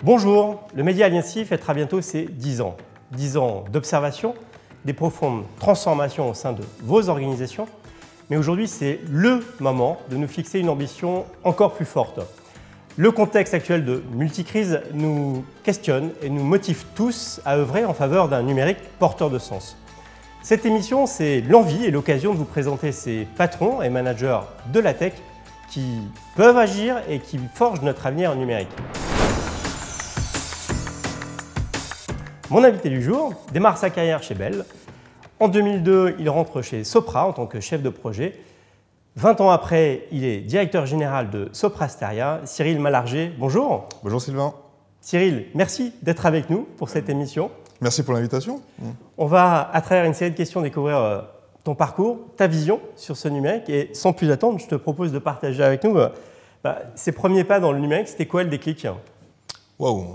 Bonjour, le Média Aliancy fêtera bientôt ses 10 ans. 10 ans d'observation, des profondes transformations au sein de vos organisations. Mais aujourd'hui, c'est le moment de nous fixer une ambition encore plus forte. Le contexte actuel de multicrise nous questionne et nous motive tous à œuvrer en faveur d'un numérique porteur de sens. Cette émission, c'est l'envie et l'occasion de vous présenter ces patrons et managers de la tech qui peuvent agir et qui forgent notre avenir numérique. Mon invité du jour démarre sa carrière chez Bell. En 2002, il rentre chez Sopra en tant que chef de projet. 20 ans après, il est directeur général de Sopra Steria. Cyril Malargé, bonjour. Bonjour Sylvain. Cyril, merci d'être avec nous pour cette émission. Merci pour l'invitation. On va, à travers une série de questions, découvrir ton parcours, ta vision sur ce numérique. Et sans plus attendre, je te propose de partager avec nous ces premiers pas dans le numérique. C'était quoi le déclic? Waouh,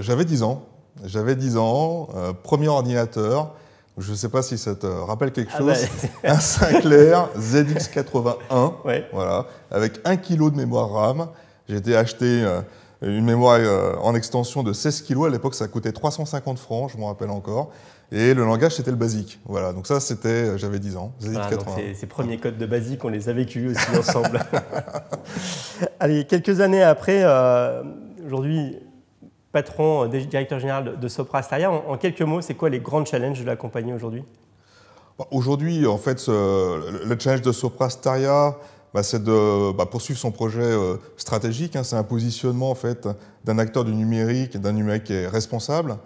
j'avais 10 ans. J'avais 10 ans, premier ordinateur. Je ne sais pas si ça te rappelle quelque chose. Un Sinclair ZX81, ouais. Voilà, avec 1 kg de mémoire RAM. J'ai été acheter une mémoire en extension de 16 kg. À l'époque, ça coûtait 350 francs, je m'en rappelle encore. Et le langage, c'était le BASIC. Voilà, donc ça, c'était, j'avais 10 ans, ZX81. Voilà, ces premiers codes de BASIC, on les a vécus aussi ensemble. Allez, quelques années après, aujourd'hui, patron, directeur général de Sopra Steria. En quelques mots, c'est quoi les grands challenges de la compagnie aujourd'hui? Aujourd'hui, en fait, le challenge de Sopra Steria, c'est de poursuivre son projet stratégique. C'est un positionnement en fait, d'un acteur du numérique, d'un numérique qui est responsable,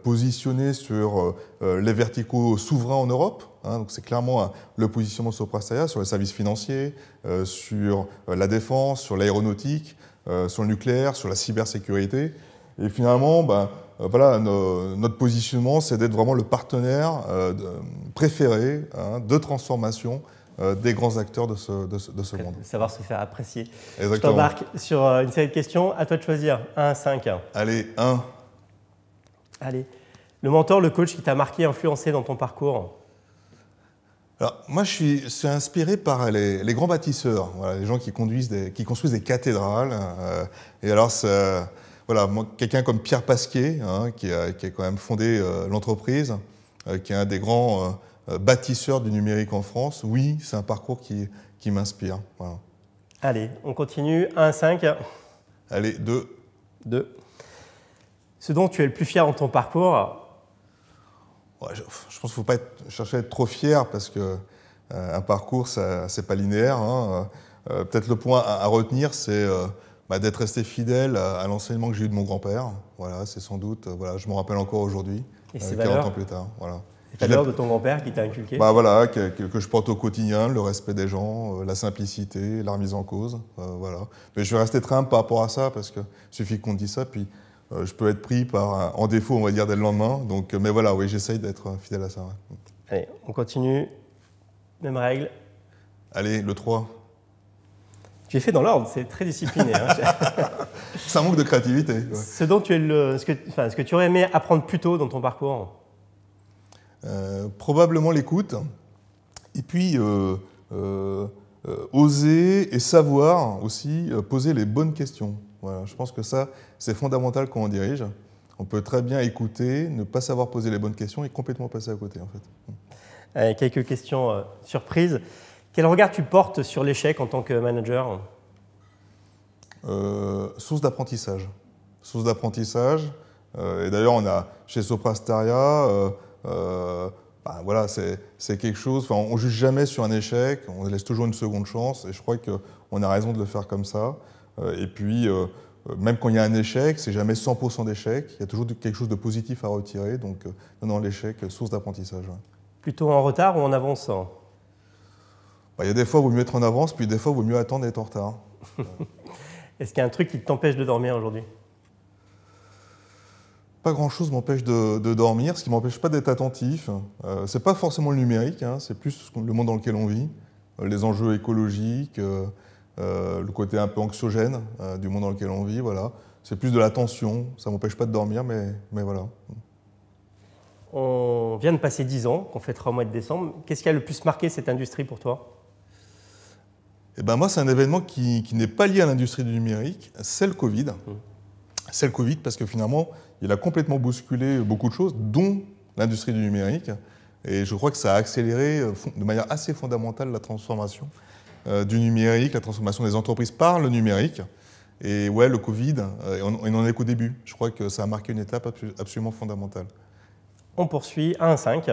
positionné sur les verticaux souverains en Europe. Donc c'est clairement le positionnement de Sopra Steria sur les services financiers, sur la défense, sur l'aéronautique, sur le nucléaire, sur la cybersécurité. Et finalement, voilà, notre positionnement, c'est d'être vraiment le partenaire préféré de transformation des grands acteurs de ce monde. Savoir se faire apprécier. Exactement. Je t'embarque sur une série de questions. À toi de choisir. 1 à 5. Allez, 1. Allez. Le mentor, le coach qui t'a marqué, influencé dans ton parcours? Alors, moi, je suis inspiré par les grands bâtisseurs, voilà, les gens qui construisent des cathédrales. Et alors, voilà, quelqu'un comme Pierre Pasquier, qui a quand même fondé l'entreprise, qui est un des grands bâtisseurs du numérique en France. Oui, c'est un parcours qui m'inspire. Voilà. Allez, on continue. 1 à 5. Allez, 2. 2. Ce dont tu es le plus fier dans ton parcours? Ouais, je pense qu'il ne faut pas chercher à être trop fier parce qu'un parcours, ce n'est pas linéaire. Peut-être le point à retenir, c'est d'être resté fidèle à l'enseignement que j'ai eu de mon grand-père. Voilà, c'est sans doute, voilà, je m'en rappelle encore aujourd'hui, 40 ans plus tard. Voilà. Les valeurs de ton grand-père qui t'a inculqué? Voilà, que je porte au quotidien, le respect des gens, la simplicité, la remise en cause. Voilà. Mais je vais rester très humble par rapport à ça parce qu'il suffit qu'on dise ça, puis je peux être pris en défaut, on va dire, dès le lendemain. Donc, mais voilà, oui, j'essaye d'être fidèle à ça. Ouais. Allez, on continue. Même règle. Allez, le 3. Tu es fait dans l'ordre, c'est très discipliné. Ça manque de créativité. Ouais. Ce dont tu es ce que tu aurais aimé apprendre plus tôt dans ton parcours? Probablement l'écoute. Et puis, oser et savoir aussi poser les bonnes questions. Voilà, je pense que ça, c'est fondamental quand on dirige. On peut très bien écouter, ne pas savoir poser les bonnes questions et complètement passer à côté, en fait. Allez, quelques questions surprises. Quel regard tu portes sur l'échec en tant que manager? Source d'apprentissage. Source d'apprentissage. Et d'ailleurs, on a chez Sopra Steria, voilà, c'est quelque chose. On ne juge jamais sur un échec. On laisse toujours une seconde chance. Et je crois qu'on a raison de le faire comme ça. Et puis, même quand il y a un échec, c'est jamais 100% d'échec. Il y a toujours quelque chose de positif à retirer. Donc, non, l'échec, source d'apprentissage. Ouais. Plutôt en retard ou en avance? Il y a des fois, il vaut mieux être en avance, puis des fois, il vaut mieux attendre d'être en retard. Est-ce qu'il y a un truc qui t'empêche de dormir aujourd'hui? Pas grand-chose m'empêche de dormir, ce qui ne m'empêche pas d'être attentif. Ce n'est pas forcément le numérique, c'est plus le monde dans lequel on vit, les enjeux écologiques, le côté un peu anxiogène du monde dans lequel on vit. Voilà. C'est plus de l'attention, ça ne m'empêche pas de dormir, mais voilà. On vient de passer 10 ans, qu'on fêtera au mois de décembre. Qu'est-ce qui a le plus marqué cette industrie pour toi? Moi, c'est un événement qui n'est pas lié à l'industrie du numérique, c'est le Covid. c'est le Covid, parce que finalement, il a complètement bousculé beaucoup de choses, dont l'industrie du numérique. Et je crois que ça a accéléré de manière assez fondamentale la transformation du numérique, la transformation des entreprises par le numérique. Et ouais, le Covid, on n'en est qu'au début. Je crois que ça a marqué une étape absolument fondamentale. On poursuit 1 à 5.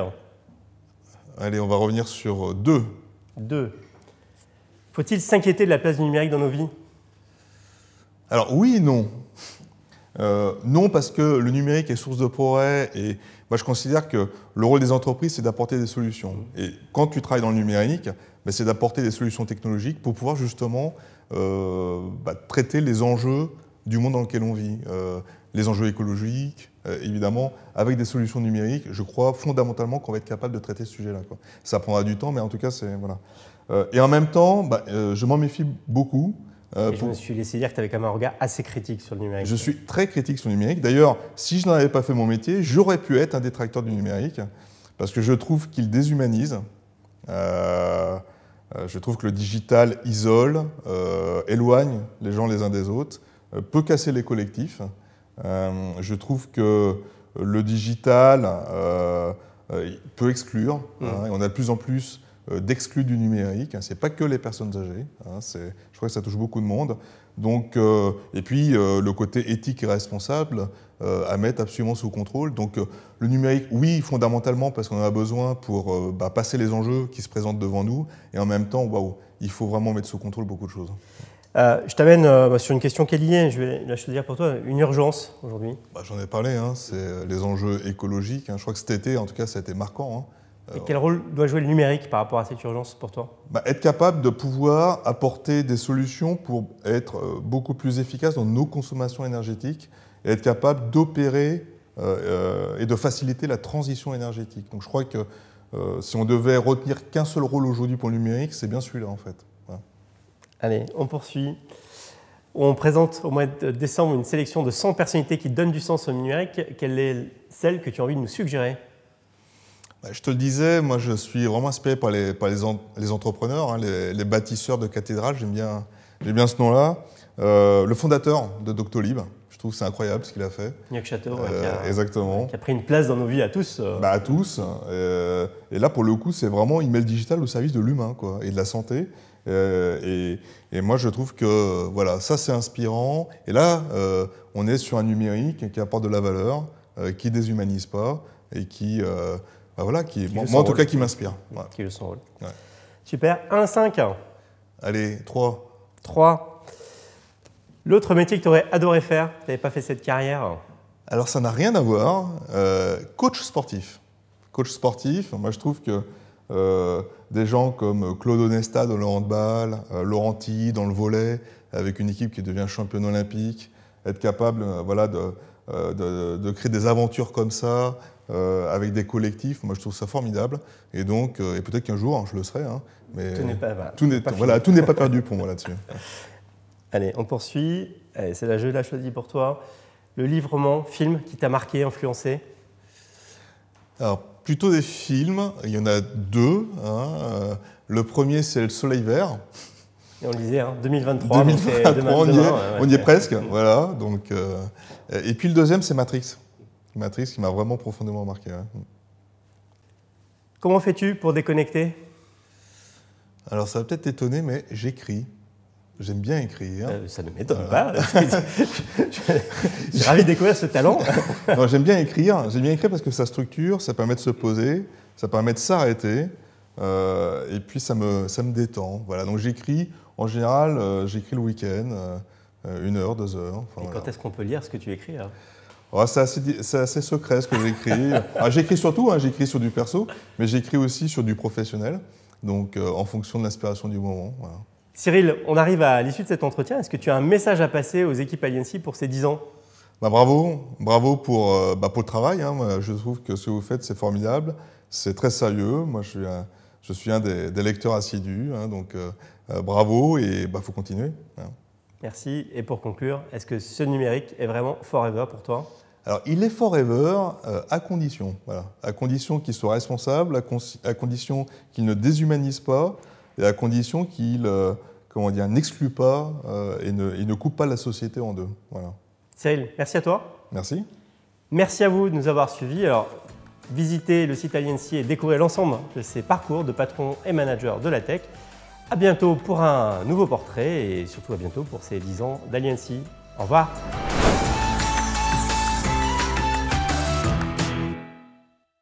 Allez, on va revenir sur 2. 2. Faut-il s'inquiéter de la place du numérique dans nos vies? Alors oui et non. Non, parce que le numérique est source de progrès et moi je considère que le rôle des entreprises c'est d'apporter des solutions. Et quand tu travailles dans le numérique, c'est d'apporter des solutions technologiques pour pouvoir justement traiter les enjeux du monde dans lequel on vit. Les enjeux écologiques, évidemment, avec des solutions numériques, je crois fondamentalement qu'on va être capable de traiter ce sujet-là. Ça prendra du temps, mais en tout cas, c'est... Voilà. Et en même temps, je m'en méfie beaucoup. Je me suis laissé dire que tu avais quand même un regard assez critique sur le numérique. Je suis très critique sur le numérique. D'ailleurs, si je n'en avais pas fait mon métier, j'aurais pu être un détracteur du numérique, parce que je trouve qu'il déshumanise. Je trouve que le digital isole, éloigne les gens les uns des autres, peut casser les collectifs. Je trouve que le digital peut exclure. Et on a de plus en plus d'exclus du numérique. Ce n'est pas que les personnes âgées. Je crois que ça touche beaucoup de monde. Donc, et puis, le côté éthique et responsable à mettre absolument sous contrôle. Donc, le numérique, oui, fondamentalement, parce qu'on en a besoin pour passer les enjeux qui se présentent devant nous. Et en même temps, il faut vraiment mettre sous contrôle beaucoup de choses. Je t'amène sur une question qui est liée, je vais te dire pour toi, une urgence aujourd'hui. J'en ai parlé, c'est les enjeux écologiques. Je crois que cet été, en tout cas, ça a été marquant. Et quel rôle doit jouer le numérique par rapport à cette urgence pour toi? Être capable de pouvoir apporter des solutions pour être beaucoup plus efficace dans nos consommations énergétiques et être capable d'opérer et de faciliter la transition énergétique. Donc je crois que si on devait retenir qu'un seul rôle aujourd'hui pour le numérique, c'est bien celui-là en fait. Voilà. Allez, on poursuit. On présente au mois de décembre une sélection de 100 personnalités qui donnent du sens au numérique. Quelle est celle que tu as envie de nous suggérer? Je te le disais, moi je suis vraiment inspiré par les entrepreneurs, les bâtisseurs de cathédrales, j'aime bien ce nom-là. Le fondateur de Doctolib, je trouve que c'est incroyable ce qu'il a fait. Jacques Château, exactement. Qui a pris une place dans nos vies à tous. À tous. Et là, pour le coup, c'est vraiment, il met le digital au service de l'humain et de la santé. Et moi, je trouve que voilà, ça c'est inspirant. Et là, on est sur un numérique qui apporte de la valeur, qui ne déshumanise pas et qui... moi en tout cas qui m'inspire. Ouais. Qui joue son rôle. Ouais. Super. 1 à 5. Allez, 3. 3. L'autre métier que tu aurais adoré faire, tu n'avais pas fait cette carrière? Alors ça n'a rien à voir. Coach sportif. Coach sportif, moi je trouve que des gens comme Claude Onesta dans le handball, Laurent Tilly dans le volley, avec une équipe qui devient championne olympique, être capable de créer des aventures comme ça, avec des collectifs, moi je trouve ça formidable. Et donc, et peut-être qu'un jour, je le serai, mais tout n'est pas perdu pour moi là-dessus. Allez, on poursuit. C'est la jeu là choisi pour toi. Le livre-roman, film qui t'a marqué, influencé? Alors, plutôt des films. Il y en a 2. Le premier, c'est Le Soleil Vert. Et on le disait, 2023. 2023, on y est presque. Voilà, donc, et puis le deuxième, c'est Matrix. Matrix qui m'a vraiment profondément marqué. Ouais. Comment fais-tu pour déconnecter? Alors ça va peut-être t'étonner, mais j'écris. J'aime bien écrire. Ça ne m'étonne pas. J'ai ravi de découvrir ce talent. Non, j'aime bien écrire. J'aime bien écrire parce que ça structure, ça permet de se poser, ça permet de s'arrêter. Et puis ça me détend. Voilà. Donc j'écris, en général, j'écris le week-end, 1 heure, 2 heures. Et quand est-ce qu'on peut lire ce que tu écris alors? C'est assez secret ce que j'écris. J'écris surtout, j'écris sur du perso, mais j'écris aussi sur du professionnel, donc en fonction de l'inspiration du moment. Voilà. Cyril, on arrive à l'issue de cet entretien. Est-ce que tu as un message à passer aux équipes Aliancy pour ces 10 ans? Bravo pour le travail. Je trouve que ce que vous faites, c'est formidable, c'est très sérieux. Moi, je suis un des lecteurs assidus, donc bravo et faut continuer. Merci. Et pour conclure, est-ce que ce numérique est vraiment forever pour toi? Alors, il est forever à condition. Voilà. À condition qu'il soit responsable, à condition qu'il ne déshumanise pas et à condition qu'il n'exclue pas et ne coupe pas la société en deux. Voilà. Cyril, merci à toi. Merci. Merci à vous de nous avoir suivis. Alors, visitez le site Aliency et découvrez l'ensemble de ces parcours de patrons et managers de la tech. À bientôt pour un nouveau portrait et surtout à bientôt pour ces 10 ans d'Aliency. Au revoir.